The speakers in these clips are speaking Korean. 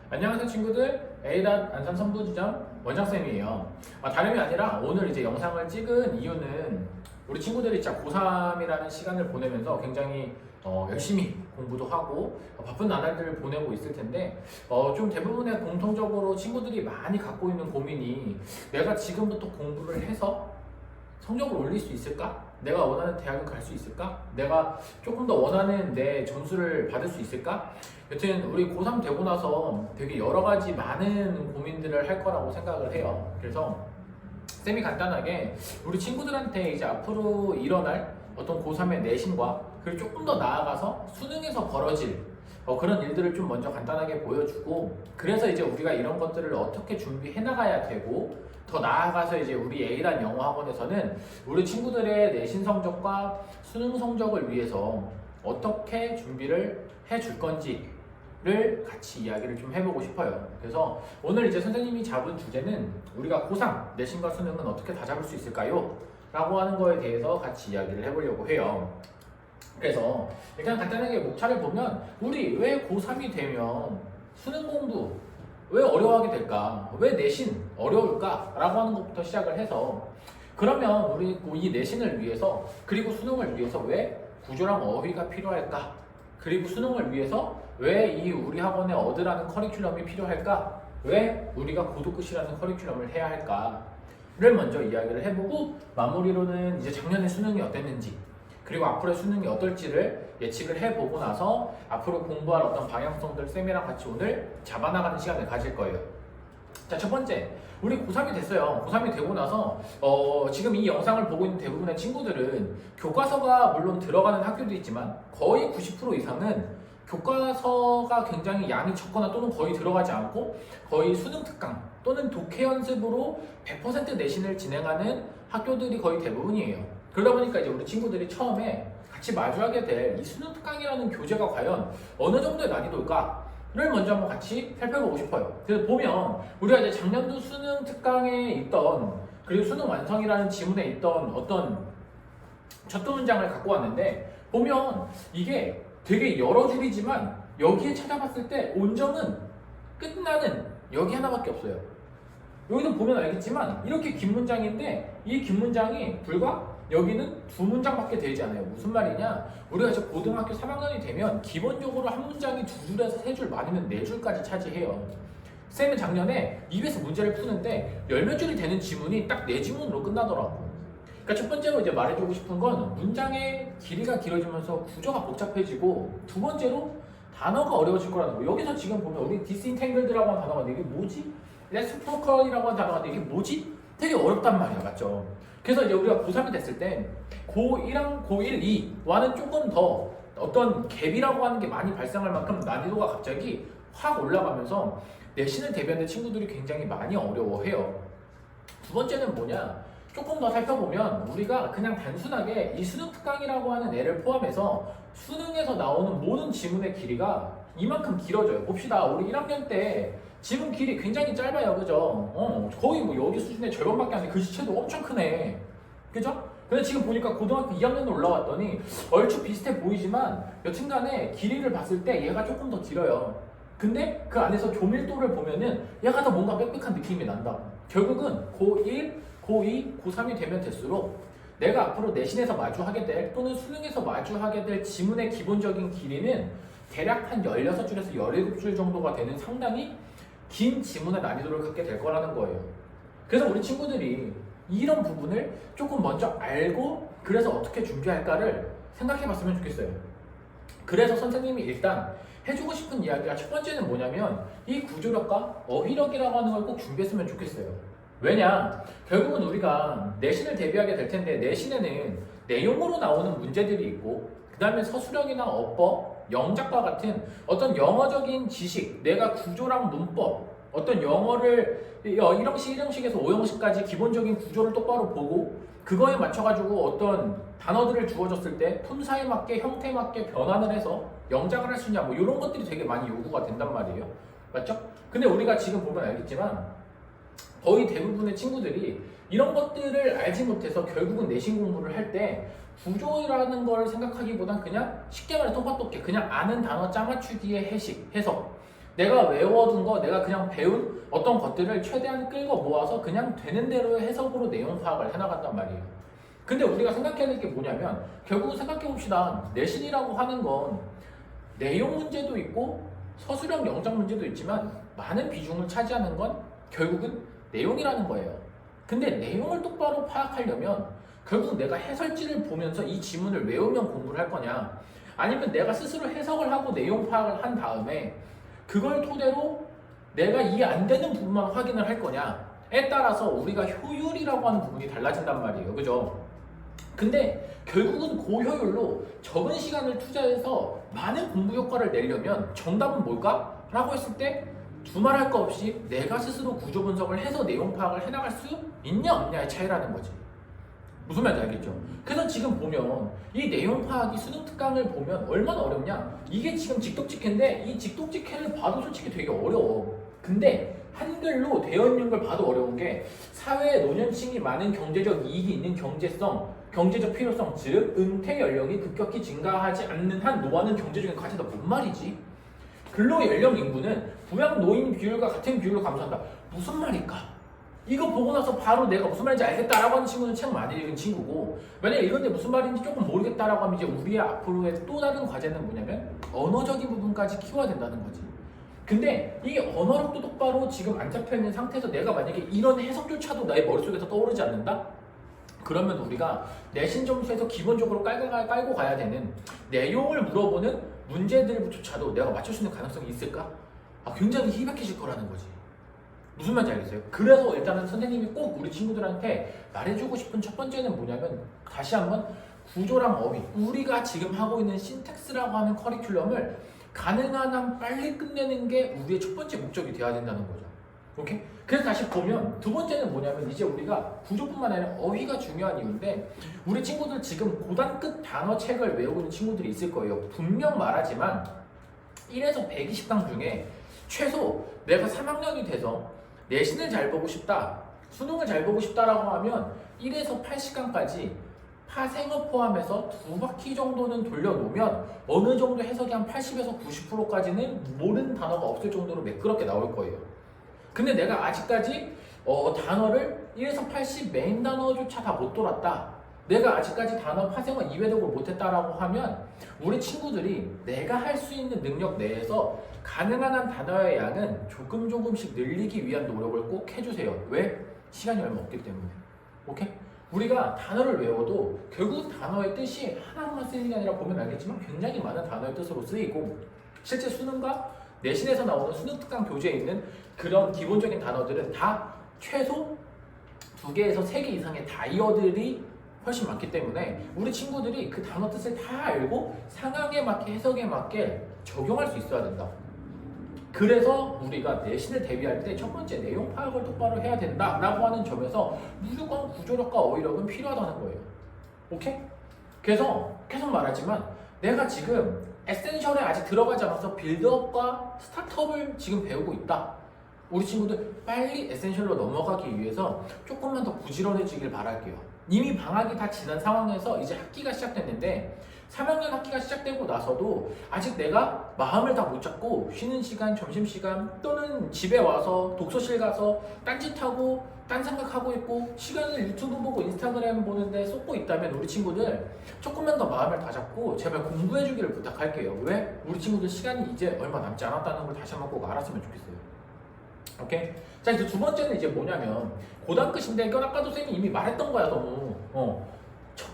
안녕하세요 친구들, A단 안산 선부지점 원장쌤이에요. 다름이 아니라 오늘 이제 영상을 찍은 이유는 우리 친구들이 진짜 고3이라는 시간을 보내면서 굉장히 열심히 공부도 하고 바쁜 나날들을 보내고 있을 텐데 좀 대부분의 공통적으로 친구들이 많이 갖고 있는 고민이 내가 지금부터 공부를 해서 성적을 올릴 수 있을까? 내가 원하는 대학을 갈 수 있을까? 내가 조금 더 원하는 내 점수를 받을 수 있을까? 여튼 우리 고3 되고 나서 되게 여러 가지 많은 고민들을 할 거라고 생각을 해요. 그래서 쌤이 간단하게 우리 친구들한테 이제 앞으로 일어날 어떤 고3의 내신과 그리고 조금 더 나아가서 수능에서 벌어질 그런 일들을 좀 먼저 간단하게 보여주고, 그래서 이제 우리가 이런 것들을 어떻게 준비해 나가야 되고, 더 나아가서 이제 우리 A단 영어학원에서는 우리 친구들의 내신 성적과 수능 성적을 위해서 어떻게 준비를 해 줄 건지를 같이 이야기를 좀 해보고 싶어요. 그래서 오늘 이제 선생님이 잡은 주제는 우리가 고3 내신과 수능은 어떻게 다 잡을 수 있을까요? 라고 하는 거에 대해서 같이 이야기를 해보려고 해요. 그래서 일단 간단하게 목차를 보면 우리 왜 고3이 되면 수능 공부 왜 어려워하게 될까? 왜 내신 어려울까? 라고 하는 것부터 시작을 해서, 그러면 우리 이 내신을 위해서 그리고 수능을 위해서 왜 구조랑 어휘가 필요할까? 그리고 수능을 위해서 왜 이 우리 학원에 얻으라는 커리큘럼이 필요할까? 왜 우리가 고도끝이라는 커리큘럼을 해야 할까? 를 먼저 이야기를 해보고, 마무리로는 이제 작년에 수능이 어땠는지 그리고 앞으로의 수능이 어떨지를 예측을 해보고 나서 앞으로 공부할 어떤 방향성들 쌤이랑 같이 오늘 잡아나가는 시간을 가질 거예요. 자, 첫 번째, 우리 고3이 됐어요. 고3이 되고 나서 지금 이 영상을 보고 있는 대부분의 친구들은 교과서가 물론 들어가는 학교도 있지만 거의 90% 이상은 교과서가 굉장히 양이 적거나 또는 거의 들어가지 않고 거의 수능 특강 또는 독해 연습으로 100% 내신을 진행하는 학교들이 거의 대부분이에요. 그러다 보니까 이제 우리 친구들이 처음에 같이 마주하게 될 이 수능 특강이라는 교재가 과연 어느 정도의 난이도일까를 먼저 한번 같이 살펴보고 싶어요. 그래서 보면 우리가 이제 작년도 수능 특강에 있던, 그리고 수능 완성이라는 지문에 있던 어떤 첫 두 문장을 갖고 왔는데, 보면 이게 되게 여러 줄이지만 여기에 찾아봤을 때 온전은 끝나는 여기 하나밖에 없어요. 여기서 보면 알겠지만 이렇게 긴 문장인데 이 긴 문장이 불과 여기는 두 문장밖에 되지 않아요. 무슨 말이냐? 우리가 이제 고등학교 3학년이 되면 기본적으로 한 문장이 두 줄에서 세 줄, 많으면 네 줄까지 차지해요. 쌤은 작년에 EBS 문제를 푸는데 열 몇 줄이 되는 지문이 딱 네 지문으로 끝나더라고. 그러니까 첫 번째로 이제 말해주고 싶은 건 문장의 길이가 길어지면서 구조가 복잡해지고, 두 번째로 단어가 어려워질 거라는 거. 여기서 지금 보면 우리 disentangled라고 하는 단어가 이게 뭐지? reciprocal이라고 하는 단어가 이게 뭐지? 되게 어렵단 말이야, 맞죠? 그래서 이제 우리가 고3이 됐을 때 고1랑 고1, 2와는 조금 더 어떤 갭이라고 하는 게 많이 발생할 만큼 난이도가 갑자기 확 올라가면서 내신을 대비하는 친구들이 굉장히 많이 어려워해요. 두 번째는 뭐냐? 조금 더 살펴보면 우리가 그냥 단순하게 이 수능 특강이라고 하는 애를 포함해서 수능에서 나오는 모든 지문의 길이가 이만큼 길어져요. 봅시다. 우리 1학년 때 지문 길이 굉장히 짧아요. 그죠? 거의 뭐 여기 수준의 절반밖에 안 돼. 글씨체도 엄청 크네. 그죠? 근데 지금 보니까 고등학교 2학년으로 올라왔더니 얼추 비슷해 보이지만 여튼간에 길이를 봤을 때 얘가 조금 더 길어요. 근데 그 안에서 조밀도를 보면은 얘가 더 뭔가 빽빽한 느낌이 난다. 결국은 고1, 고2, 고3이 되면 될수록 내가 앞으로 내신에서 마주하게 될 또는 수능에서 마주하게 될 지문의 기본적인 길이는 대략 한 16줄에서 17줄 정도가 되는 상당히 긴 지문의 난이도를 갖게 될 거라는 거예요. 그래서 우리 친구들이 이런 부분을 조금 먼저 알고 그래서 어떻게 준비할까를 생각해 봤으면 좋겠어요. 그래서 선생님이 일단 해주고 싶은 이야기가 첫 번째는 뭐냐면 이 구조력과 어휘력이라고 하는 걸 꼭 준비했으면 좋겠어요. 왜냐? 결국은 우리가 내신을 대비하게 될 텐데 내신에는 내용으로 나오는 문제들이 있고 그 다음에 서술형이나 어법, 영작과 같은 어떤 영어적인 지식, 내가 구조랑 문법, 어떤 영어를 1형식, 1형식에서 5형식까지 기본적인 구조를 똑바로 보고 그거에 맞춰가지고 어떤 단어들을 주어졌을 때 품사에 맞게, 형태에 맞게 변환을 해서 영작을 할 수 있냐, 뭐 이런 것들이 되게 많이 요구가 된단 말이에요. 맞죠? 근데 우리가 지금 보면 알겠지만 거의 대부분의 친구들이 이런 것들을 알지 못해서 결국은 내신 공부를 할 때 구조라는 걸 생각하기보단 그냥 쉽게 말해 똑같게 그냥 아는 단어 짜맞추기의 해석, 해석, 내가 외워둔 거, 내가 그냥 배운 어떤 것들을 최대한 끌고 모아서 그냥 되는 대로 해석으로 내용 파악을 해나간단 말이에요. 근데 우리가 생각해야 될 게 뭐냐면 결국 생각해봅시다. 내신이라고 하는 건 내용 문제도 있고 서술형 영작 문제도 있지만 많은 비중을 차지하는 건 결국은 내용이라는 거예요. 근데 내용을 똑바로 파악하려면 결국 내가 해설지를 보면서 이 지문을 외우면 공부를 할 거냐, 아니면 내가 스스로 해석을 하고 내용 파악을 한 다음에 그걸 토대로 내가 이해 안 되는 부분만 확인을 할 거냐에 따라서 우리가 효율이라고 하는 부분이 달라진단 말이에요. 그죠? 근데 결국은 고효율로 적은 시간을 투자해서 많은 공부 효과를 내려면 정답은 뭘까? 라고 했을 때 두말할 거 없이 내가 스스로 구조 분석을 해서 내용 파악을 해나갈 수 있냐 없냐의 차이라는 거지. 무슨 말인지 알겠죠? 그래서 지금 보면 이 내용 파악이 수능 특강을 보면 얼마나 어렵냐? 이게 지금 직독직해인데 이 직독직해를 봐도 솔직히 되게 어려워. 근데 한글로 되어 있는 걸 봐도 어려운 게 사회에 노년층이 많은 경제적 이익이 있는 경제성, 경제적 필요성, 즉 은퇴 연령이 급격히 증가하지 않는 한 노화는 경제적인 가치다. 뭔 말이지? 근로 연령 인구는 부양 노인 비율과 같은 비율로 감소한다. 무슨 말일까? 이거 보고 나서 바로 내가 무슨 말인지 알겠다라고 하는 친구는 책 많이 읽은 친구고, 만약에 이건데 무슨 말인지 조금 모르겠다라고 하면 이제 우리의 앞으로의 또 다른 과제는 뭐냐면 언어적인 부분까지 키워야 된다는 거지. 근데 이 언어력도 똑바로 지금 안 잡혀있는 상태에서 내가 만약에 이런 해석조차도 나의 머릿속에서 떠오르지 않는다? 그러면 우리가 내신 점수에서 기본적으로 깔고 가야 되는 내용을 물어보는 문제들조차도 내가 맞출 수 있는 가능성이 있을까? 굉장히 희박해질 거라는 거지. 무슨 말인지 알겠어요? 그래서 일단은 선생님이 꼭 우리 친구들한테 말해주고 싶은 첫 번째는 뭐냐면 다시 한번 구조랑 어휘, 우리가 지금 하고 있는 신텍스라고 하는 커리큘럼을 가능한 한 빨리 끝내는 게 우리의 첫 번째 목적이 되어야 된다는 거죠. 오케이? 그래서 다시 보면 두 번째는 뭐냐면 이제 우리가 구조뿐만 아니라 어휘가 중요한 이유인데 우리 친구들 지금 고단급 단어 책을 외우고 있는 친구들이 있을 거예요. 분명 말하지만 1에서 120강 중에 최소 내가 3학년이 돼서 내신을 잘 보고 싶다, 수능을 잘 보고 싶다라고 하면 1에서 80강까지 파생어 포함해서 2바퀴 정도는 돌려놓으면 어느 정도 해석이 한 80에서 90%까지는 모르는 단어가 없을 정도로 매끄럽게 나올 거예요. 근데 내가 아직까지 단어를 1에서 80 메인 단어조차 다 못 돌았다, 내가 아직까지 단어 파생어 이해독을 못했다라고 하면 우리 친구들이 내가 할 수 있는 능력 내에서 가능한 한 단어의 양은 조금씩 늘리기 위한 노력을 꼭 해주세요. 왜? 시간이 얼마 없기 때문에. 오케이? 우리가 단어를 외워도 결국 단어의 뜻이 하나만 쓰이는 게 아니라 보면 알겠지만 굉장히 많은 단어의 뜻으로 쓰이고, 실제 수능과 내신에서 나오는 수능 특강 교재에 있는 그런 기본적인 단어들은 다 최소 2개에서 3개 이상의 다이어들이 훨씬 많기 때문에 우리 친구들이 그 단어 뜻을 다 알고 상황에 맞게 해석에 맞게 적용할 수 있어야 된다. 그래서 우리가 내신을 대비할 때 첫 번째 내용 파악을 똑바로 해야 된다라고 하는 점에서 무조건 구조력과 어휘력은 필요하다는 거예요. 오케이? 그래서 계속 말하지만 내가 지금 에센셜에 아직 들어가지 않아서 빌드업과 스타트업을 지금 배우고 있다. 우리 친구들 빨리 에센셜로 넘어가기 위해서 조금만 더 부지런해지길 바랄게요. 이미 방학이 다 지난 상황에서 이제 학기가 시작됐는데 3학년 학기가 시작되고 나서도 아직 내가 마음을 다 못 잡고 쉬는 시간, 점심시간 또는 집에 와서 독서실 가서 딴짓하고 딴 생각하고 있고 시간을 유튜브 보고 인스타그램 보는데 쏟고 있다면 우리 친구들 조금만 더 마음을 다 잡고 제발 공부해 주기를 부탁할게요. 왜? 우리 친구들 시간이 이제 얼마 남지 않았다는 걸 다시 한번 꼭 알았으면 좋겠어요. 오케이? 자, 이제 두 번째는 이제 뭐냐면 고단급인데 이건 아까도 쌤이 이미 말했던 거야. 너무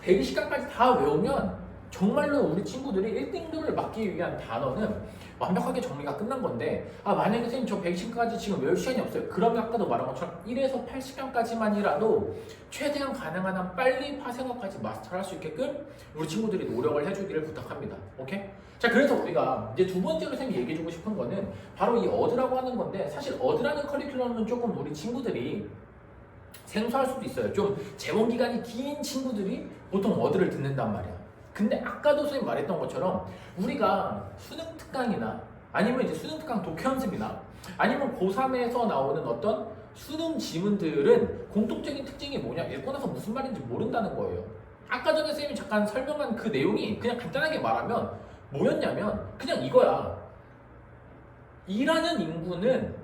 120강까지 다 외우면 정말로 우리 친구들이 1등급을 맞기 위한 단어는 완벽하게 정리가 끝난 건데, 만약에 선생님 저 120까지 지금 외울 시간이 없어요. 그러면 아까도 말한 것처럼 1에서 80강까지만이라도 최대한 가능한 한 빨리 파생어까지 마스터할 수 있게끔 우리 친구들이 노력을 해주기를 부탁합니다. 오케이? 자, 그래서 우리가 이제 두 번째로 선생님이 얘기해주고 싶은 거는 바로 이 어드라고 하는 건데, 사실 어드라는 커리큘럼은 조금 우리 친구들이 생소할 수도 있어요. 좀 재원 기간이 긴 친구들이 보통 어드를 듣는단 말이야. 근데 아까도 선생님 말했던 것처럼 우리가 수능 특강이나 아니면 이제 수능 특강 독해 연습이나 아니면 고3에서 나오는 어떤 수능 지문들은 공통적인 특징이 뭐냐? 읽고 나서 무슨 말인지 모른다는 거예요. 아까 전에 선생님이 잠깐 설명한 그 내용이 그냥 간단하게 말하면 뭐였냐면 그냥 이거야. 일하는 인구는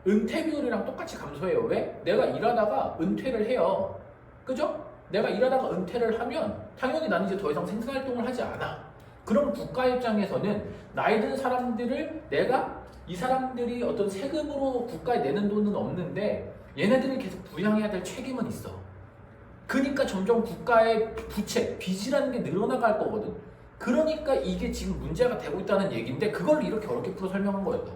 은퇴 비율이랑 똑같이 감소해요. 왜? 내가 일하다가 은퇴를 해요. 그죠? 내가 일하다가 은퇴를 하면 당연히 나는 이제 더 이상 생산활동을 하지 않아. 그럼 국가 입장에서는 나이 든 사람들을 내가 이 사람들이 어떤 세금으로 국가에 내는 돈은 없는데 얘네들을 계속 부양해야 될 책임은 있어. 그러니까 점점 국가의 부채, 빚이라는 게 늘어나갈 거거든. 그러니까 이게 지금 문제가 되고 있다는 얘기인데 그걸 이렇게 어렵게 풀어 설명한 거였다.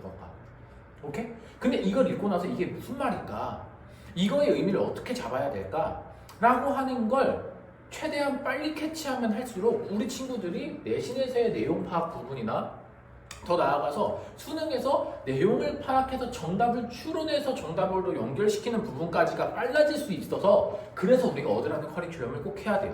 오케이? 근데 이걸 읽고 나서 이게 무슨 말인가? 이거의 의미를 어떻게 잡아야 될까? 라고 하는 걸 최대한 빨리 캐치하면 할수록 우리 친구들이 내신에서의 내용 파악 부분이나 더 나아가서 수능에서 내용을 파악해서 정답을 추론해서 정답으로 연결시키는 부분까지가 빨라질 수 있어서 그래서 우리가 얻으라는 커리큘럼을 꼭 해야 돼요.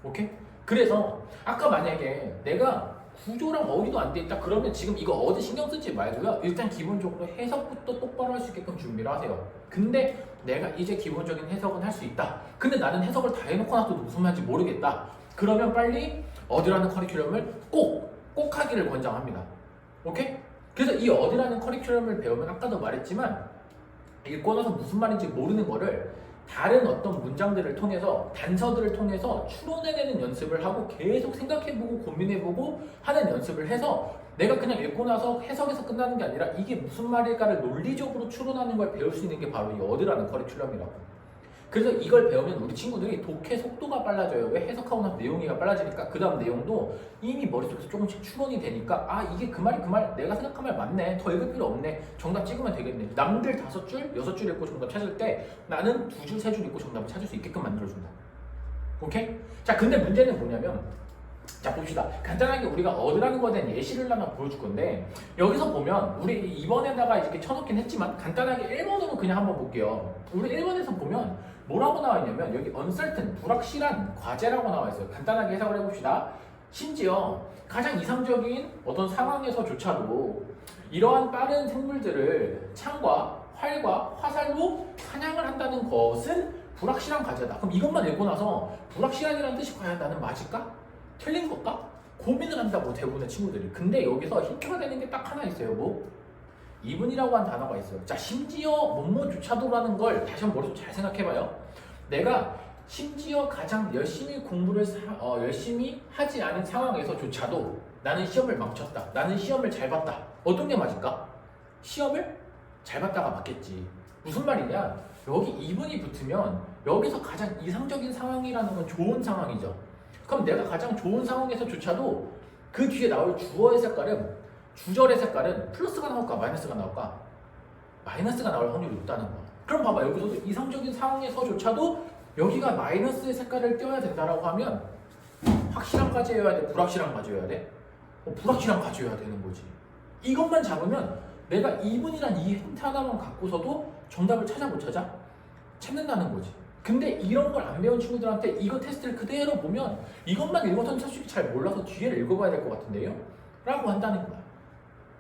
오케이? 그래서 아까 만약에 내가 구조랑 어휘도 안 돼 있다 그러면 지금 이거 어디 신경 쓰지 말고요. 일단 기본적으로 해석부터 똑바로 할 수 있게끔 준비를 하세요. 근데 내가 이제 기본적인 해석은 할 수 있다. 근데 나는 해석을 다 해놓고 나서도 무슨 말인지 모르겠다. 그러면 빨리 어디라는 커리큘럼을 꼭 하기를 권장합니다. 오케이? 그래서 이 어디라는 커리큘럼을 배우면 아까도 말했지만 읽고 나서 무슨 말인지 모르는 거를 다른 어떤 문장들을 통해서 단서들을 통해서 추론해내는 연습을 하고 계속 생각해보고 고민해보고 하는 연습을 해서 내가 그냥 읽고 나서 해석에서 끝나는 게 아니라 이게 무슨 말일까를 논리적으로 추론하는 걸 배울 수 있는 게 바로 이 어디라는 커리큘럼이라고. 그래서 이걸 배우면 우리 친구들이 독해 속도가 빨라져요. 왜? 해석하고 나서 내용이 빨라지니까 그 다음 내용도 이미 머릿속에서 조금씩 추론이 되니까 아 이게 그 말 내가 생각한 말 맞네. 더 읽을 필요 없네. 정답 찍으면 되겠네. 남들 5줄, 6줄 읽고 정답 찾을 때 나는 2줄, 3줄 읽고 정답을 찾을 수 있게끔 만들어준다. 오케이? 자 근데 문제는 뭐냐면 자 봅시다. 간단하게 우리가 어디라는 거에 대한 예시를 하나 보여줄 건데 여기서 보면 우리 이번에다가 이렇게 쳐놓긴 했지만 간단하게 1번으로 그냥 한번 볼게요. 우리 1번에서 보면 뭐라고 나와 있냐면 여기 uncertain, 불확실한 과제라고 나와 있어요. 간단하게 해석을 해봅시다. 심지어 가장 이상적인 어떤 상황에서조차도 이러한 빠른 생물들을 창과 활과 화살로 사냥을 한다는 것은 불확실한 과제다. 그럼 이것만 읽고 나서 불확실한이라는 뜻이 과연 나는 맞을까? 틀린 걸까? 고민을 한다고 대부분의 친구들이. 근데 여기서 힌트가 되는 게 딱 하나 있어요. 뭐? 이분이라고 한 단어가 있어요. 자, 심지어 뭐뭐조차도라는 걸 다시 한번 머릿속에 잘 생각해봐요. 내가 심지어 가장 열심히 공부를 열심히 하지 않은 상황에서조차도 나는 시험을 망쳤다. 나는 시험을 잘 봤다. 어떤 게 맞을까? 시험을 잘 봤다가 맞겠지. 무슨 말이냐? 여기 이분이 붙으면 여기서 가장 이상적인 상황이라는 건 좋은 상황이죠. 그럼 내가 가장 좋은 상황에서조차도 그 뒤에 나올 주어의 색깔은 주절의 색깔은 플러스가 나올까 마이너스가 나올까? 마이너스가 나올 확률이 높다는 거야. 그럼 봐봐 여기서도 이상적인 상황에서조차도 여기가 마이너스의 색깔을 띄워야 된다라고 하면 확실한 과제여야 돼? 불확실한 과제여야 돼? 불확실한 과제여야 되는 거지. 이것만 잡으면 내가 2분이란 이 힌트 하나만 갖고서도 정답을 찾아 못 찾아? 찾는다는 거지. 근데 이런 걸 안 배운 친구들한테 이거 테스트를 그대로 보면 이것만 읽어서는 솔직히 잘 몰라서 뒤에를 읽어봐야 될 것 같은데요? 라고 한다는 거야.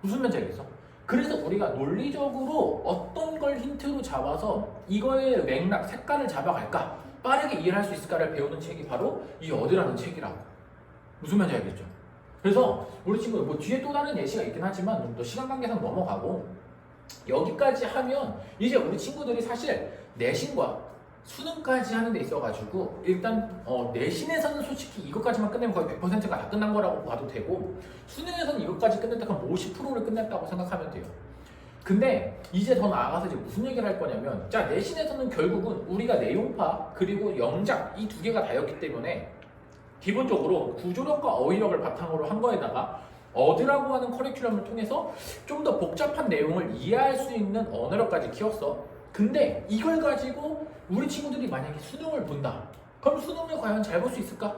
무슨 말인지 알겠어? 그래서 우리가 논리적으로 어떤 걸 힌트로 잡아서 이거의 맥락, 색깔을 잡아갈까? 빠르게 이해할 수 있을까를 배우는 책이 바로 이 어디라는 책이라고. 무슨 말인지 알겠죠? 그래서 우리 친구들 뭐 뒤에 또 다른 예시가 있긴 하지만 좀 더 시간 관계상 넘어가고 여기까지 하면 이제 우리 친구들이 사실 내신과 수능까지 하는 데 있어가지고 일단 내신에서는 솔직히 이것까지만 끝내면 거의 100%가 다 끝난 거라고 봐도 되고 수능에서는 이것까지 끝냈다 그럼 50%를 끝냈다고 생각하면 돼요. 근데 이제 더 나아가서 이제 무슨 얘기를 할 거냐면 자 내신에서는 결국은 우리가 내용파 그리고 영작 이 두 개가 다였기 때문에 기본적으로 구조력과 어휘력을 바탕으로 한 거에다가 어드라고 하는 커리큘럼을 통해서 좀 더 복잡한 내용을 이해할 수 있는 언어력까지 키웠어. 근데 이걸 가지고 우리 친구들이 만약에 수능을 본다. 그럼 수능을 과연 잘 볼 수 있을까?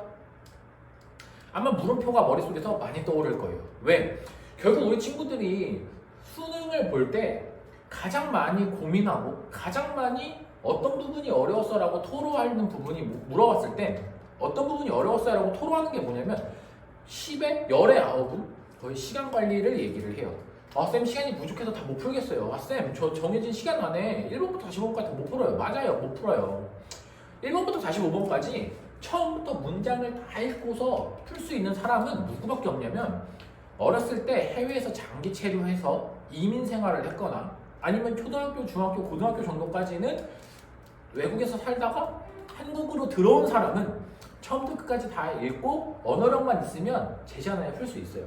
아마 물음표가 머릿속에서 많이 떠오를 거예요. 왜? 결국 우리 친구들이 수능을 볼 때 가장 많이 고민하고 가장 많이 어떤 부분이 어려웠어 라고 토로하는 부분이 물어봤을 때 어떤 부분이 어려웠어 라고 토로하는 게 뭐냐면 10에 열의 9은 거의 시간 관리를 얘기를 해요. 쌤 시간이 부족해서 다 못 풀겠어요. 쌤 저 정해진 시간 안에 1번부터 45번까지 못 풀어요. 맞아요. 못 풀어요. 1번부터 45번까지 처음부터 문장을 다 읽고서 풀 수 있는 사람은 누구밖에 없냐면 어렸을 때 해외에서 장기 체류해서 이민 생활을 했거나 아니면 초등학교, 중학교, 고등학교 정도까지는 외국에서 살다가 한국으로 들어온 사람은 처음부터 끝까지 다 읽고 언어력만 있으면 제시 하나에 풀 수 있어요.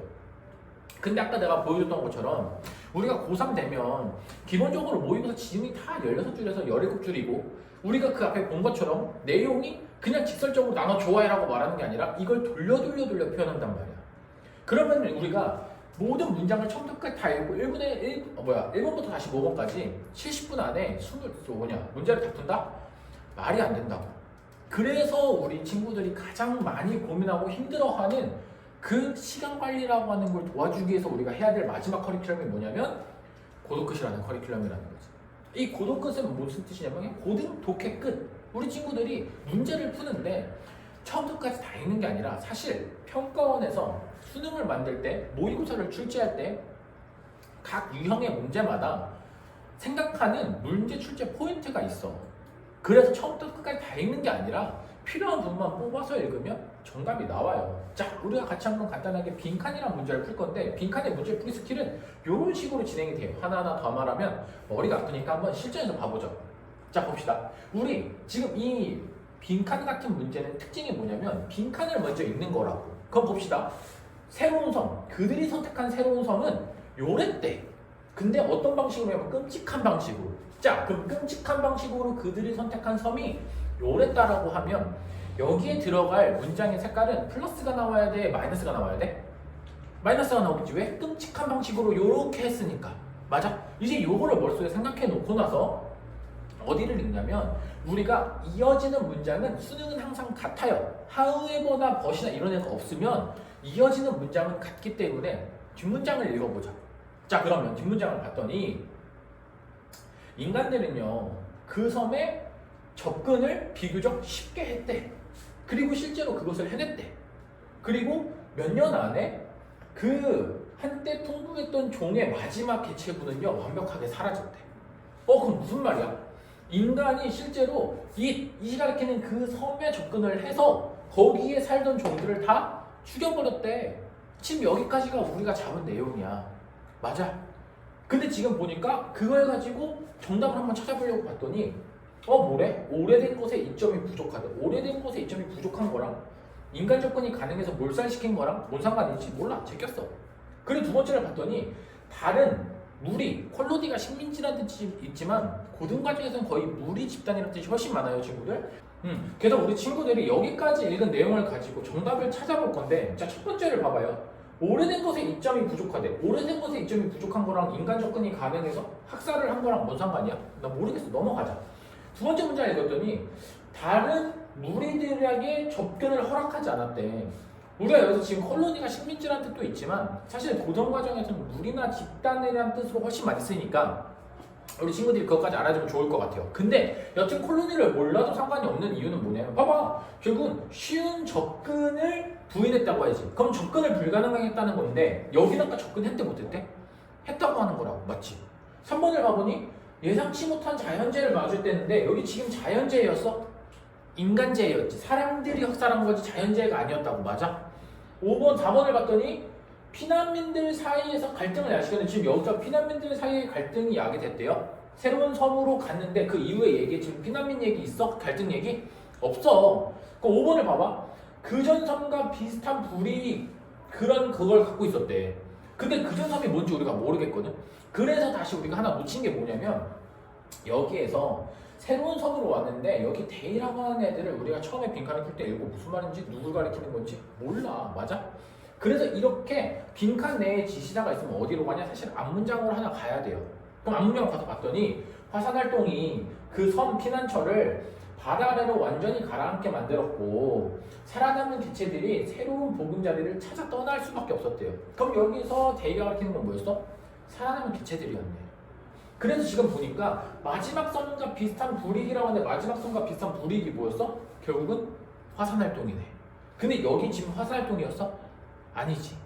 근데 아까 내가 보여줬던 것처럼 우리가 고3 되면 기본적으로 모의고사 지문이 다 16줄에서 17줄이고 우리가 그 앞에 본 것처럼 내용이 그냥 직설적으로 나눠 좋아해라고 말하는 게 아니라 이걸 돌려 표현한단 말이야. 그러면 우리가 모든 문장을 처음부터 끝까지 다 읽고 1번부터 다시 5번까지 70분 안에 문제를 다 푼다? 말이 안 된다고. 그래서 우리 친구들이 가장 많이 고민하고 힘들어하는 그 시간 관리라고 하는 걸 도와주기 위해서 우리가 해야 될 마지막 커리큘럼이 뭐냐면 고도끝이라는 커리큘럼이라는 거지. 이 고도끝은 무슨 뜻이냐면 고등, 독해 끝. 우리 친구들이 문제를 푸는데 처음부터까지 다 읽는 게 아니라 사실 평가원에서 수능을 만들 때 모의고사를 출제할 때 각 유형의 문제마다 생각하는 문제 출제 포인트가 있어. 그래서 처음부터 끝까지 다 읽는 게 아니라 필요한 부분만 뽑아서 읽으면 정답이 나와요. 자, 우리가 같이 한번 간단하게 빈칸이라는 문제를 풀 건데 빈칸의 문제 풀이 스킬은 이런 식으로 진행이 돼요. 하나하나 더 말하면 머리가 아프니까 한번 실전에서 봐보죠. 자, 봅시다. 우리 지금 이 빈칸 같은 문제는 특징이 뭐냐면 빈칸을 먼저 읽는 거라고. 그럼 봅시다. 새로운 섬, 그들이 선택한 새로운 섬은 요랬대. 근데 어떤 방식으로 하면 끔찍한 방식으로. 자, 그럼 끔찍한 방식으로 그들이 선택한 섬이 요랬다라고 하면 여기에 들어갈 문장의 색깔은 플러스가 나와야 돼? 마이너스가 나와야 돼? 마이너스가 나오겠지. 왜? 끔찍한 방식으로 요렇게 했으니까. 맞아? 이제 요거를 머릿속에 생각해 놓고 나서 어디를 읽냐면 우리가 이어지는 문장은 수능은 항상 같아요. however나 but이나 이런 애가 없으면 이어지는 문장은 같기 때문에 뒷문장을 읽어보자. 자, 그러면 뒷문장을 봤더니 인간들은요 그 섬에 접근을 비교적 쉽게 했대. 그리고 실제로 그것을 해냈대. 그리고 몇 년 안에 그 한때 풍부했던 종의 마지막 개체군은요 완벽하게 사라졌대. 그럼 무슨 말이야? 인간이 실제로 이 가리키는 그 섬에 접근을 해서 거기에 살던 종들을 다 죽여버렸대. 지금 여기까지가 우리가 잡은 내용이야. 맞아. 근데 지금 보니까 그걸 가지고 정답을 한번 찾아보려고 봤더니 뭐래? 오래된 것에 이점이 부족하대. 오래된 것에 이점이 부족한 거랑 인간 접근이 가능해서 몰살시킨 거랑 뭔 상관이 있지? 몰라. 제꼈어. 그리고 두 번째를 봤더니 다른 무리, 콜로디가 식민지라는 뜻이 있지만 고등과정에서는 거의 무리 집단이라는 뜻이 훨씬 많아요, 친구들. 그래서 우리 친구들이 여기까지 읽은 내용을 가지고 정답을 찾아볼 건데 자, 첫 번째를 봐봐요. 오래된 것에 이점이 부족하대. 오래된 것에 이점이 부족한 거랑 인간 접근이 가능해서 학살을 한 거랑 뭔 상관이야? 나 모르겠어. 넘어가자. 두 번째 문제를 읽었더니 다른 무리들에게 접근을 허락하지 않았대. 우리가 여기서 지금 콜로니가 식민지라는 뜻도 있지만 사실 고등과정에서는 무리나 집단이라는 뜻으로 훨씬 많이 쓰니까 우리 친구들이 그것까지 알아주면 좋을 것 같아요. 근데 여튼 콜로니를 몰라도 상관이 없는 이유는 뭐냐면 봐봐. 결국은 쉬운 접근을 부인했다고 해야지. 그럼 접근을 불가능하겠다는 건데 여기는 아까 접근했대 못했대? 했다고 하는 거라고. 맞지? 3번을 봐보니 예상치 못한 자연재해를 맞을 때인데 여기 지금 자연재해였어? 인간재해였지. 사람들이 학살한 거지 자연재해가 아니었다고. 맞아? 5번, 4번을 봤더니 피난민들 사이에서 갈등을 야기시켰는데 지금 여기서 피난민들 사이에 갈등이 야기됐대요. 새로운 섬으로 갔는데 그 이후에 얘기 지금 피난민 얘기 있어? 갈등 얘기? 없어. 그럼 5번을 봐봐. 그전 섬과 비슷한 불이 그걸 갖고 있었대. 근데 그전 섬이 뭔지 우리가 모르겠거든. 그래서 다시 우리가 하나 놓친 게 뭐냐면 여기에서 새로운 섬으로 왔는데 여기 데이라고 하는 애들을 우리가 처음에 빈칸을 풀 때 읽고 무슨 말인지 누굴 가리키는 건지 몰라. 맞아? 그래서 이렇게 빈칸 내에 지시사가 있으면 어디로 가냐? 사실 앞문장으로 하나 가야 돼요. 그럼 앞문장을 가서 봤더니 화산활동이 그 섬 피난처를 바다 아래로 완전히 가라앉게 만들었고 살아남은 개체들이 새로운 보금자리를 찾아 떠날 수밖에 없었대요. 그럼 여기서 데이가 가리키는 건 뭐였어? 살아남은 개체들이었네. 그래서 지금 보니까 마지막 섬과 비슷한 불이익이라고 하는데 마지막 섬과 비슷한 불이익이 뭐였어? 결국은 화산활동이네. 근데 여기 지금 화산활동이었어? 아니지.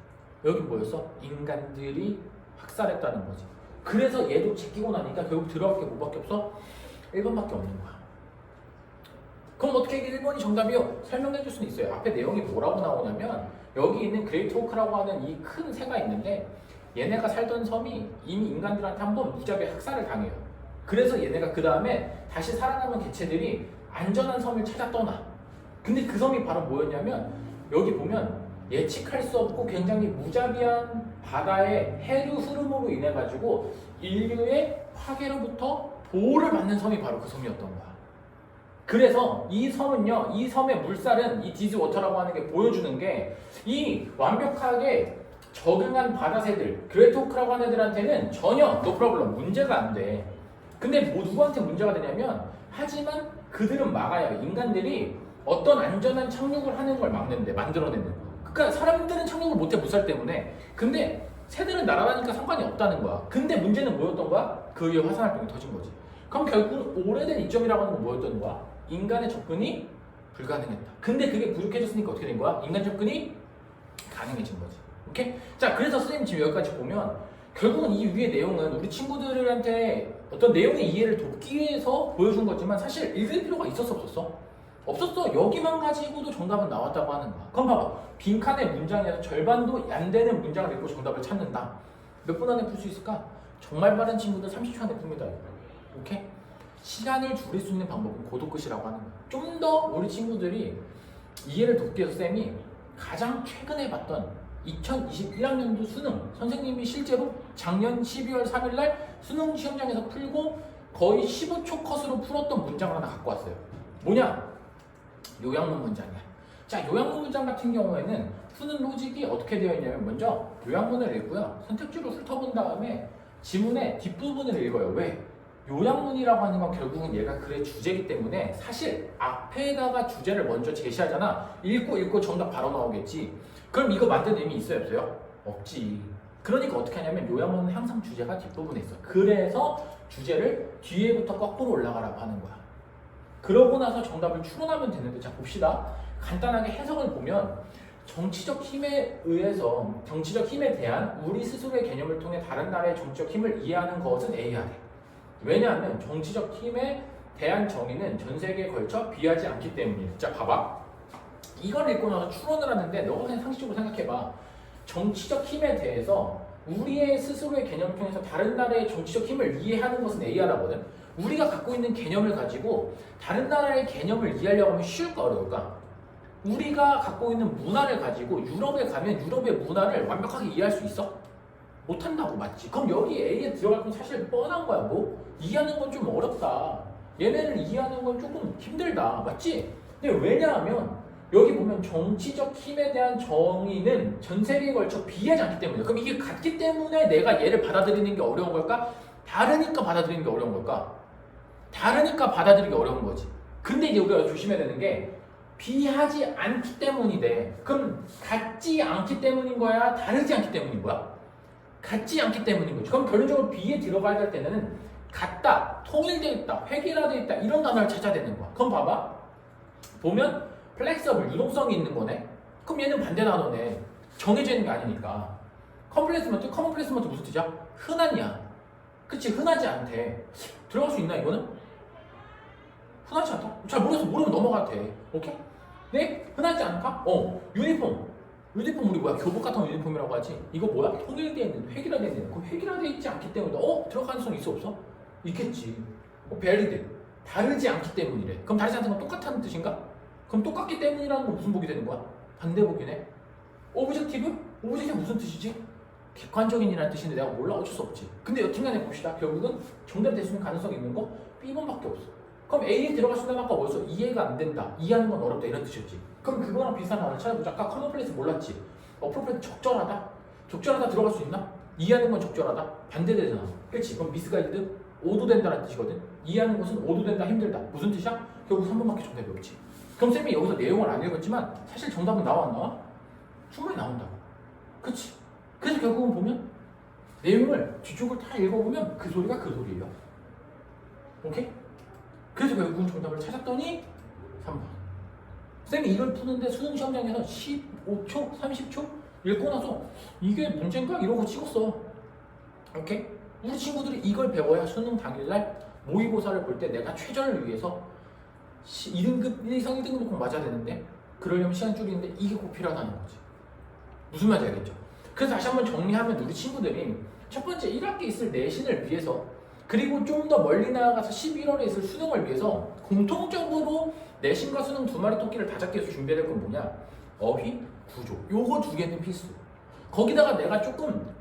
여기 뭐였어? 인간들이 학살했다는 거지. 그래서 얘도 제끼고 나니까 결국 들어갈 게 뭐밖에 없어? 1번밖에 없는 거야. 그럼 어떻게 1번이 정답이요? 설명해 줄 수는 있어요. 앞에 내용이 뭐라고 나오냐면 여기 있는 그레이트 호크라고 하는 이 큰 새가 있는데 얘네가 살던 섬이 이미 인간들한테 한번 무자비한 학살을 당해요. 그래서 얘네가 그 다음에 다시 살아남은 개체들이 안전한 섬을 찾아 떠나. 근데 그 섬이 바로 뭐였냐면 여기 보면 예측할 수 없고 굉장히 무자비한 바다의 해류 흐름으로 인해 가지고 인류의 파괴로부터 보호를 받는 섬이 바로 그 섬이었던 거야. 그래서 이 섬은요, 이 섬의 물살은 이 디즈워터라고 하는 게 보여주는 게 이 완벽하게 적응한 바다새들, 그레이트호크라고 하는 애들한테는 전혀 노 프로블럼 문제가 안 돼. 근데 뭐 누구한테 문제가 되냐면 하지만 그들은 막아요. 인간들이 어떤 안전한 착륙을 하는 걸 막는데 만들어내는 거. 그러니까 사람들은 착륙을 못해 물살 때문에. 근데 새들은 날아다니니까 상관이 없다는 거야. 근데 문제는 뭐였던 거야? 그 위에 화산활동이 터진 거지. 그럼 결국 오래된 이점이라고 하는 건 뭐였던 거야? 인간의 접근이 불가능했다. 근데 그게 부족해졌으니까 어떻게 된 거야? 인간 접근이 가능해진 거지. 오케이? 자, 그래서 선생님 지금 여기까지 보면 결국은 이 위의 내용은 우리 친구들한테 어떤 내용의 이해를 돕기 위해서 보여준 거지만 사실 읽을 필요가 있었어 없었어? 없었어. 여기만 가지고도 정답은 나왔다고 하는 거야. 그럼 봐봐. 빈칸의 문장에서 절반도 안 되는 문장을 읽고 정답을 찾는다. 몇 분 안에 풀 수 있을까? 정말 빠른 친구들 30초 안에 풉니다. 오케이? 시간을 줄일 수 있는 방법은 고도끝이라고 하는 거야. 좀 더 우리 친구들이 이해를 돕기 위해서 쌤이 가장 최근에 봤던 2021학년도 수능 선생님이 실제로 작년 12월 3일날 수능 시험장에서 풀고 거의 15초 컷으로 풀었던 문장을 하나 갖고 왔어요. 뭐냐? 요약문 문장이야. 자, 요약문 문장 같은 경우에는 푸는 로직이 어떻게 되어 있냐면 먼저 요약문을 읽고요. 선택지로 훑어본 다음에 지문의 뒷부분을 읽어요. 왜? 요약문이라고 하는 건 결국은 얘가 글의 주제이기 때문에 사실 앞에다가 주제를 먼저 제시하잖아. 읽고 정답 바로 나오겠지. 그럼 이거 만든 의미 있어요 없어요? 없지. 그러니까 어떻게 하냐면 요약문은 항상 주제가 뒷부분에 있어. 그래서 주제를 뒤에부터 거꾸로 올라가라고 하는 거야. 그러고 나서 정답을 추론하면 되는데 자 봅시다. 간단하게 해석을 보면 정치적 힘에 의해서 정치적 힘에 대한 우리 스스로의 개념을 통해 다른 나라의 정치적 힘을 이해하는 것은 A해야 돼. 왜냐하면 정치적 힘에 대한 정의는 전 세계에 걸쳐 비하지 않기 때문이에요. 자 봐봐. 이걸 읽고 나서 추론을 하는데 너가 그냥 상식적으로 생각해봐. 정치적 힘에 대해서 우리의 스스로의 개념을 통해서 다른 나라의 정치적 힘을 이해하는 것은 A하라거든. 우리가 갖고 있는 개념을 가지고 다른 나라의 개념을 이해하려고 하면 쉬울까 어려울까? 우리가 갖고 있는 문화를 가지고 유럽에 가면 유럽의 문화를 완벽하게 이해할 수 있어? 못한다고. 맞지? 그럼 여기 A에 들어갈 건 사실 뻔한 거야. 뭐? 이해하는 건 좀 어렵다. 얘네를 이해하는 건 조금 힘들다. 맞지? 근데 왜냐하면 여기 보면 정치적 힘에 대한 정의는 전 세계에 걸쳐 비하지 않기 때문이야. 그럼 이게 같기 때문에 내가 얘를 받아들이는 게 어려운 걸까? 다르니까 받아들이는 게 어려운 걸까? 다르니까 받아들이기 어려운 거지. 근데 이제 우리가 조심해야 되는 게 비하지 않기 때문이래. 그럼 같지 않기 때문인 거야? 다르지 않기 때문인 거야? 같지 않기 때문인 거지. 그럼 결론적으로 B에 들어가야 될 때는 같다, 통일되어 있다, 획일화되어 있다 이런 단어를 찾아야 되는 거야. 그럼 봐봐. 보면 플렉서블, 유동성이 있는 거네. 그럼 얘는 반대 단어네. 정해져 있는 게 아니니까. 컴플레이스먼트, 커먼 플레이스먼트 무슨 뜻이야? 흔하냐? 그치, 흔하지 않대. 들어갈 수 있나 이거는? 흔하지 않다? 잘 모르겠어. 모르면 넘어가도 돼. 오케이? 네? 흔하지 않다? 유니폼. 유니폼 우리 뭐야? 교복 같은 유니폼이라고 하지? 이거 뭐야? 통일되어 있는, 획일화되어 있는. 그럼 획일화되어 있지 않기 때문에 들어갈 가능성이 있어 없어? 있겠지. 밸리드. 다르지 않기 때문이래. 그럼 다르지 않다는 건 똑같다는 뜻인가? 그럼 똑같기 때문이라는 건 무슨 복이 되는 거야? 반대복이네. 오브젝티브? 오브젝티브 무슨 뜻이지? 객관적인이라는 뜻인데 내가 몰라. 어쩔 수 없지. 근데 여튼간에 봅시다. 결국은 정답이 될 수 있는 가능성이 있는 거 B번밖에 없어. 그럼 A에 들어갈 수 있는 아까 뭐였어? 이해가 안 된다. 이해하는 건 어렵다. 이런 뜻이었지. 그럼 그거랑 비슷한 단어 찾아보자. 아까 커먼 플레이스 몰랐지? 어프로프레이트 적절하다? 적절하다 들어갈 수 있나? 이해하는 건 적절하다? 반대되잖아. 그렇지? 그럼 미스가이드 오도된다는 뜻이거든. 이해하는 것은 오도된다, 힘들다. 무슨 뜻이야? 결국 3번밖에 정답이 없지. 그럼 쌤이 여기서 내용을 안 읽었지만 사실 정답은 나와 안 나와? 충분히 나온다고. 그치? 그래서 결국은 보면 내용을 뒤쪽을 다 읽어보면 그 소리가 그 소리예요. 오케이? 그래서 결국은 정답을 찾았더니 3번. 쌤이 이걸 푸는데 수능 시험장에서 15초, 30초 읽고 나서 이게 문제인가? 이러고 찍었어. 오케이? 우리 친구들이 이걸 배워야 수능 당일날 모의고사를 볼 때 내가 최저를 위해서 2등급, 1, 2상 1등급 꼭 맞아야 되는데 그러려면 시간 줄이는데 이게 꼭 필요하다는 거지. 무슨 말인지 알겠죠? 그래서 다시 한번 정리하면 우리 친구들이 첫 번째 1학기 있을 내신을 위해서 그리고 좀 더 멀리 나아가서 11월에 있을 수능을 위해서 공통적으로 내신과 수능 두 마리 토끼를 다 잡기 위해서 준비해야 될 건 뭐냐? 어휘, 구조. 요거 두 개는 필수. 거기다가 내가 조금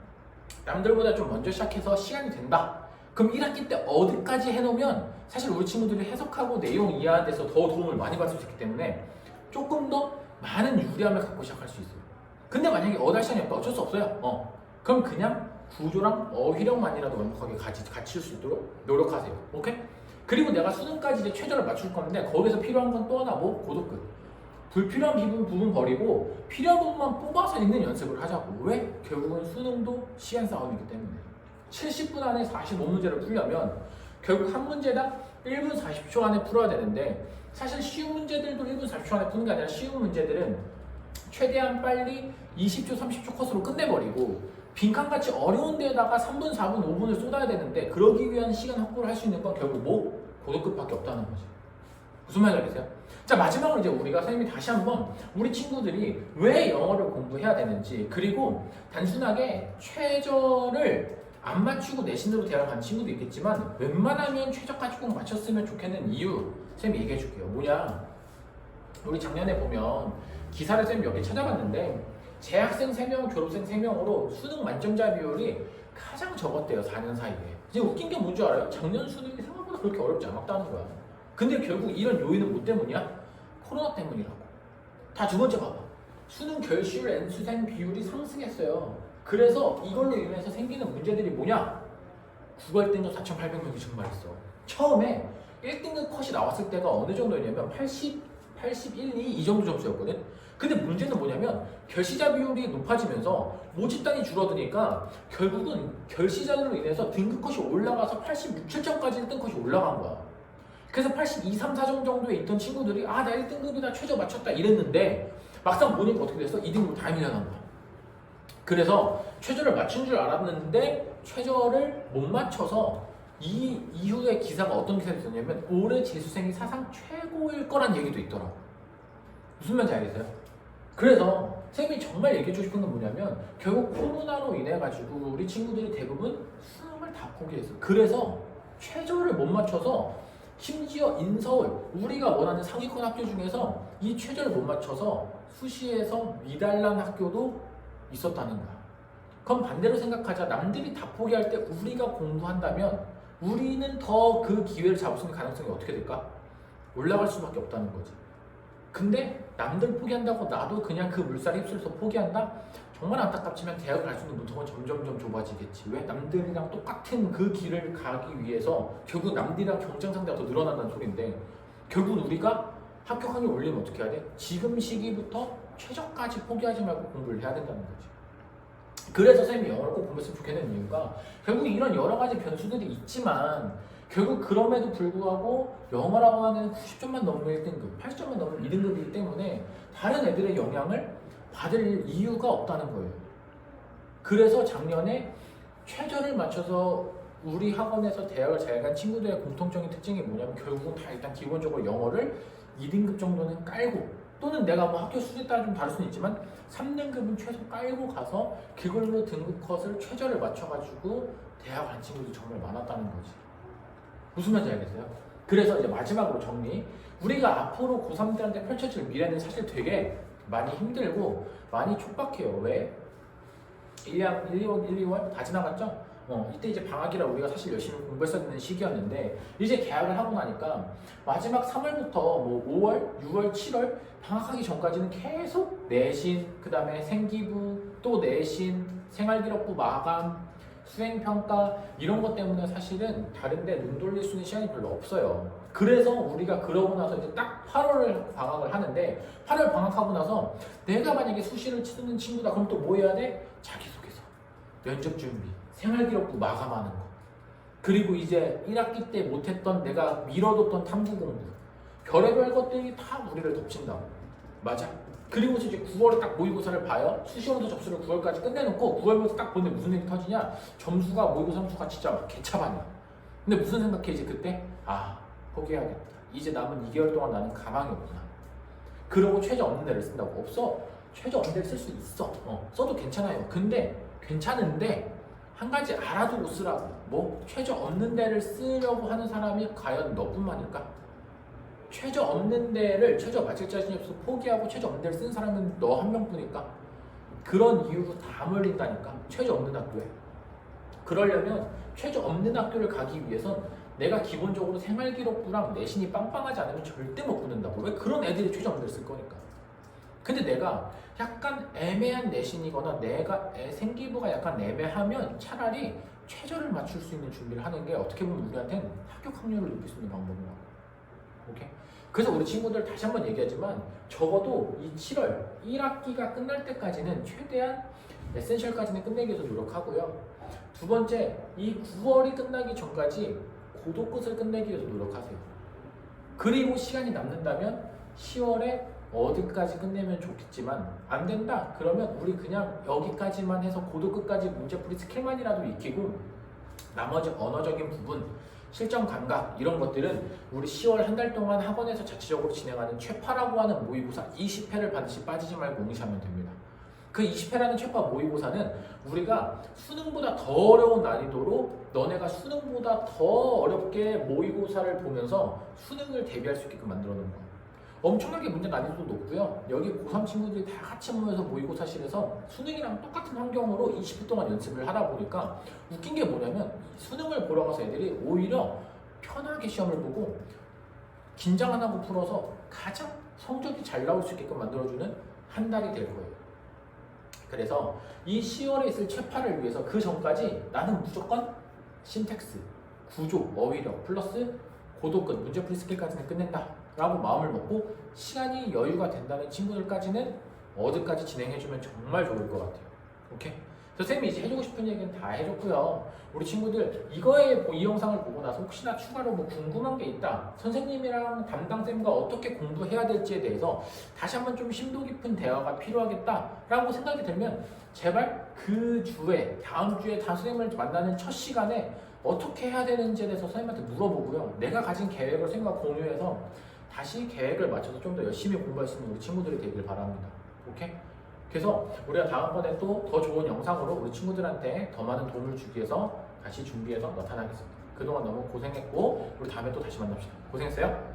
남들보다 좀 먼저 시작해서 시간이 된다. 그럼 1학기 때 어디까지 해놓으면 사실 우리 친구들이 해석하고 내용 이해하는 데서 더 도움을 많이 받을 수 있기 때문에 조금 더 많은 유리함을 갖고 시작할 수 있어요. 근데 만약에 어달 시간이 없다 어쩔 수 없어요. 그럼 그냥 구조랑 어휘력만이라도 완벽하게 갖출 수 있도록 노력하세요. 오케이? 그리고 내가 수능까지 이제 최저를 맞출 건데 거기서 필요한 건 또 하나 뭐 고도끝. 불필요한 부분 버리고 필요한 부분만 뽑아서 읽는 연습을 하자고. 왜? 결국은 수능도 시간 싸움이기 때문에 70분 안에 45문제를 풀려면 결국 한 문제당 1분 40초 안에 풀어야 되는데 사실 쉬운 문제들도 1분 40초 안에 푸는 게 아니라 쉬운 문제들은 최대한 빨리 20초 30초 컷으로 끝내버리고 빈칸같이 어려운 데에다가 3분 4분 5분을 쏟아야 되는데 그러기 위한 시간 확보를 할 수 있는 건 결국 뭐? 고도급밖에 없다는 거지. 무슨 말인지 알겠어요? 자, 마지막으로 이제 우리가 선생님이 다시 한번 우리 친구들이 왜 영어를 공부해야 되는지 그리고 단순하게 최저를 안 맞추고 내신으로 대학을 간 친구도 있겠지만 웬만하면 최저까지 꼭 맞췄으면 좋겠는 이유 선생님이 얘기해 줄게요. 뭐냐? 우리 작년에 보면 기사를 선생님이 몇 개 찾아봤는데 재학생 3명, 졸업생 3명으로 수능 만점자 비율이 가장 적었대요. 4년 사이에. 이제 웃긴 게 뭔지 알아요? 작년 수능이 생각보다 그렇게 어렵지 않았다는 거야. 근데 결국 이런 요인은 뭐 때문이야? 코로나 때문이라고. 다 두 번째 봐봐. 수능 결시율 N수생 비율이 상승했어요. 그래서 이걸로 인해서 생기는 문제들이 뭐냐? 국어 1등급 4,800명이 증발했어. 처음에 1등급 컷이 나왔을 때가 어느 정도였냐면 80, 81, 2 이 정도 점수였거든? 근데 문제는 뭐냐면 결시자 비율이 높아지면서 모집단이 줄어드니까 결국은 결시자들로 인해서 등급 컷이 올라가서 86, 7점까지 1등 컷이 올라간 거야. 그래서 82, 3, 4점 정도에 있던 친구들이 나 1등급이다 최저 맞췄다 이랬는데 막상 보니까 어떻게 됐어? 2등급 다 밀려난 거야. 그래서 최저를 맞춘 줄 알았는데 최저를 못 맞춰서 이 이후에 기사가 어떤 기사가 있었냐면 올해 재수생이 사상 최고일 거란 얘기도 있더라고. 무슨 말인지 알겠어요? 그래서 선생님이 정말 얘기해주고 싶은 건 뭐냐면 결국 코로나로 인해 가지고 우리 친구들이 대부분 수능을 다 포기했어. 그래서 최저를 못 맞춰서 심지어 인서울 우리가 원하는 상위권 학교 중에서 이 최저를 못 맞춰서 수시에서 미달난 학교도 있었다는 거야. 그럼 반대로 생각하자. 남들이 다 포기할 때 우리가 공부한다면 우리는 더 그 기회를 잡을 수 있는 가능성이 어떻게 될까? 올라갈 수밖에 없다는 거지. 근데 남들 포기한다고 나도 그냥 그 물살에 휩쓸려서 포기한다? 정말 안타깝지만 대학을 갈 수 있는 문턱은 점점점 좁아지겠지. 왜? 남들이랑 똑같은 그 길을 가기 위해서 결국 남들이랑 경쟁 상대가 더 늘어난다는 소리인데 결국 우리가 합격 확률 올리면 어떻게 해야 돼? 지금 시기부터 최저까지 포기하지 말고 공부를 해야 된다는 거지. 그래서 선생님이 영어를 꼭 공부했으면 좋겠는 이유가 결국 이런 여러 가지 변수들이 있지만 결국 그럼에도 불구하고 영어라고 하는 90점만 넘으면 1등급, 80점만 넘으면 2등급이기 때문에 다른 애들의 영향을 받을 이유가 없다는 거예요. 그래서 작년에 최저를 맞춰서 우리 학원에서 대학을 잘 간 친구들의 공통적인 특징이 뭐냐면 결국은 다 일단 기본적으로 영어를 2등급 정도는 깔고 또는 내가 뭐 학교 수준에 따라 좀 다를 수는 있지만 3등급은 최소 깔고 가서 그걸로 등급 컷을 최저를 맞춰가지고 대학 간 친구들이 정말 많았다는 거지. 무슨 말인지 알겠어요? 그래서 이제 마지막으로 정리. 우리가 앞으로 고3들한테 펼쳐질 미래는 사실 되게 많이 힘들고 많이 촉박해요. 왜? 1, 2월 다 지나갔죠? 이때 이제 방학이라 우리가 사실 열심히 공부했어야 되는 시기였는데 이제 개학을 하고 나니까 마지막 3월부터 뭐 5월, 6월, 7월 방학하기 전까지는 계속 내신, 그 다음에 생기부, 또 내신, 생활기록부 마감, 수행평가 이런 것 때문에 사실은 다른데 눈 돌릴 수 있는 시간이 별로 없어요. 그래서 우리가 그러고 나서 이제 딱 8월 방학을 하는데 8월 방학하고 나서 내가 만약에 수시를 치르는 친구다 그럼 또 뭐 해야 돼? 자기소개서, 면접 준비, 생활기록부 마감하는 거, 그리고 이제 1학기 때 못했던 내가 미뤄뒀던 탐구 공부, 별의별 것들이 다 우리를 덮친다고. 맞아? 그리고 이제 9월에 딱 모의고사를 봐요. 수시원서 접수를 9월까지 끝내놓고 9월부터 딱 보는데 무슨 일이 터지냐? 점수가 모의고사 점수가 진짜 막 개차반이야. 근데 무슨 생각해 이제 그때? 포기해야겠다. 이제 남은 2개월 동안 나는 가망이 없구나. 그러고 최저 없는 데를 쓴다고? 없어. 최저 없는 데를 쓸 수 있어. 써도 괜찮아요. 근데 괜찮은데 한 가지 알아두고 쓰라고. 뭐 최저 없는 데를 쓰려고 하는 사람이 과연 너뿐만일까? 최저 없는 데를 최저 맞출 자신이 없어서 포기하고 최저 없는 데를 쓴 사람은 너 한 명뿐일까? 그런 이유로 다 몰린다니까. 최저 없는 학교에. 그러려면 최저 없는 학교를 가기 위해선 내가 기본적으로 생활기록부랑 내신이 빵빵하지 않으면 절대 못 붙는다고. 왜? 그런 애들이 최저 없는 데를 쓸 거니까. 근데 내가 약간 애매한 내신이거나 내가 생기부가 약간 애매하면 차라리 최저를 맞출 수 있는 준비를 하는 게 어떻게 보면 우리한테는 합격 확률을 높일 수 있는 방법이라고. 오케이? 그래서 우리 친구들 다시 한번 얘기하지만 적어도 이 7월 1학기가 끝날 때까지는 최대한 에센셜까지는 끝내기 위해서 노력하고요. 두 번째, 이 9월이 끝나기 전까지 고도 끝을 끝내기 위해서 노력하세요. 그리고 시간이 남는다면 10월에 어디까지 끝내면 좋겠지만 안 된다? 그러면 우리 그냥 여기까지만 해서 고도 끝까지 문제풀이 스킬만이라도 익히고 나머지 언어적인 부분, 실전 감각 이런 것들은 우리 10월 한 달 동안 학원에서 자체적으로 진행하는 최파라고 하는 모의고사 20회를 반드시 빠지지 말고 응시하면 됩니다. 그 20회라는 최파 모의고사는 우리가 수능보다 더 어려운 난이도로 너네가 수능보다 더 어렵게 모의고사를 보면서 수능을 대비할 수 있게끔 만들어 놓은 거예요. 엄청나게 문제 난이도도 높고요. 여기 고3 친구들이 다 같이 모여서 모의고사실에서 수능이랑 똑같은 환경으로 20분 동안 연습을 하다 보니까 웃긴 게 뭐냐면 수능을 보러 가서 애들이 오히려 편하게 시험을 보고 긴장 안 하고 풀어서 가장 성적이 잘 나올 수 있게끔 만들어주는 한 달이 될 거예요. 그래서 이 10월에 있을 최파를 위해서 그 전까지 나는 무조건 신텍스, 구조, 어휘력 플러스 고도끝, 문제풀이 스킬까지는 끝낸다 라고 마음을 먹고 시간이 여유가 된다는 친구들까지는 어디까지 진행해주면 정말 좋을 것 같아요. 오케이? 그래서 쌤이 이제 해주고 싶은 얘기는 다 해줬고요. 우리 친구들 이 영상을 보고 나서 혹시나 추가로 뭐 궁금한 게 있다, 선생님이랑 담당쌤과 어떻게 공부해야 될지에 대해서 다시 한번 좀 심도 깊은 대화가 필요하겠다라고 생각이 들면 제발 그 주에 다음 주에 선생님을 만나는 첫 시간에 어떻게 해야 되는지에 대해서 선생님한테 물어보고요. 내가 가진 계획을 선생님과 공유해서 다시 계획을 맞춰서 좀 더 열심히 공부할 수 있는 우리 친구들이 되길 바랍니다. 오케이? 그래서 우리가 다음번에 또 더 좋은 영상으로 우리 친구들한테 더 많은 도움을 주기 위해서 다시 준비해서 나타나겠습니다. 그동안 너무 고생했고 우리 다음에 또 다시 만납시다. 고생했어요?